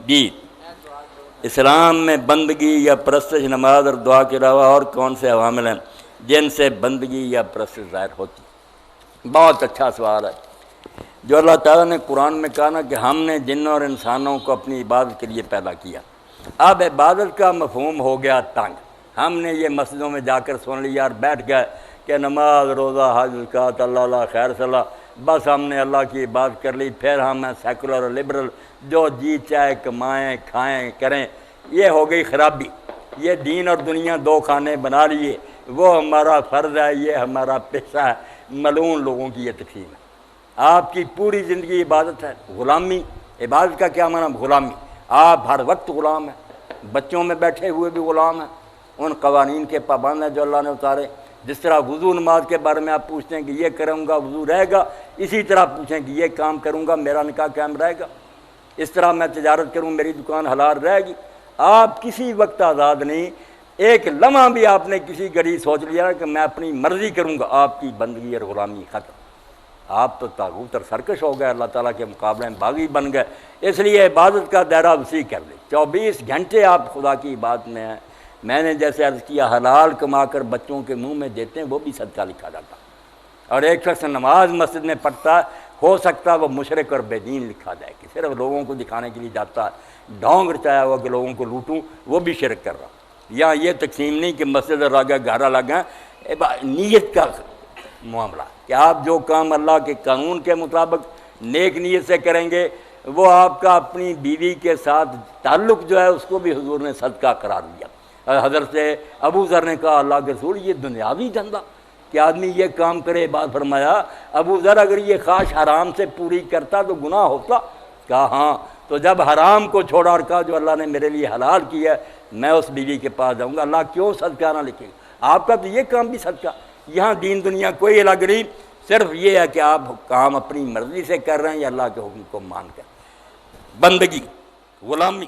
بھی اسلام میں بندگی یا پرستش نماز اور دعا کے علاوہ اور کون سے عوامل ہیں جن سے بندگی یا پرستش ظاہر ہوتی؟ بہت اچھا سوال ہے۔ جو اللہ تعالیٰ نے قرآن میں کہا نا کہ ہم نے جنوں اور انسانوں کو اپنی عبادت کے لیے پیدا کیا، اب عبادت کا مفہوم ہو گیا تنگ۔ ہم نے یہ مسجدوں میں جا کر سن لیا اور بیٹھ گئے کہ نماز، روزہ، حج، زکوٰۃ، اللہ خیر صلاح، بس ہم نے اللہ کی عبادت کر لی، پھر ہم ہیں سیکولر اور لبرل، جو جی چاہے کمائیں کھائیں کریں۔ یہ ہو گئی خرابی۔ یہ دین اور دنیا دو کھانے بنا لیے، وہ ہمارا فرض ہے، یہ ہمارا پیشہ ہے۔ ملعون لوگوں کی یہ تقسیم ہے۔ آپ کی پوری زندگی عبادت ہے، غلامی۔ عبادت کا کیا معنی؟ غلامی۔ آپ ہر وقت غلام ہیں، بچوں میں بیٹھے ہوئے بھی غلام ہیں، ان قوانین کے پابند ہیں جو اللہ نے اتارے۔ جس طرح وضو نماز کے بارے میں آپ پوچھتے ہیں کہ یہ کروں گا وضو رہے گا، اسی طرح پوچھیں کہ یہ کام کروں گا میرا نکاح قائم رہے گا، اس طرح میں تجارت کروں میری دکان حلال رہے گی۔ آپ کسی وقت آزاد نہیں۔ ایک لمحہ بھی آپ نے کسی گھڑی سوچ لیا کہ میں اپنی مرضی کروں گا، آپ کی بندگی اور غلامی ختم۔ آپ تو طاغوت اور سرکش ہو گئے، اللہ تعالیٰ کے مقابلے میں باغی بن گئے۔ اس لیے عبادت کا دائرہ وسیع کر دیں۔ 24 گھنٹے آپ خدا کی عبادت میں ہیں۔ میں نے جیسے عرض کیا، حلال کما کر بچوں کے منہ میں دیتے ہیں وہ بھی صدقہ لکھا جاتا۔ اور ایک شخص نماز مسجد میں پڑھتا ہے، ہو سکتا ہے وہ مشرک اور بے دین لکھا جائے کہ صرف لوگوں کو دکھانے کے لیے جاتا ہے، ڈھونگ رچایا ہوا کہ لوگوں کو لوٹوں، وہ بھی شرک کر رہا۔ یہاں یہ تقسیم نہیں کہ مسجد لگا گھر لگا، نیت کا معاملہ کہ آپ جو کام اللہ کے قانون کے مطابق نیک نیت سے کریں گے، وہ آپ کا اپنی بیوی کے ساتھ تعلق جو ہے اس کو بھی حضور نے صدقہ قرار دیا۔ حضرت ابو ذر نے کہا اللہ کے رسول یہ دنیاوی دھندا کہ آدمی یہ کام کرے، بات فرمایا ابو ذر اگر یہ خواہش حرام سے پوری کرتا تو گناہ ہوتا؟ کہا ہاں۔ تو جب حرام کو چھوڑا اور کہا جو اللہ نے میرے لیے حلال کیا ہے میں اس بیوی کے پاس جاؤں گا، اللہ کیوں صدقہ نہ لکھے گا؟ آپ کا تو یہ کام بھی صدقہ۔ یہاں دین دنیا کوئی الگ نہیں، صرف یہ ہے کہ آپ کام اپنی مرضی سے کر رہے ہیں یا اللہ کے حکم کو مان کر۔ بندگی، غلامی۔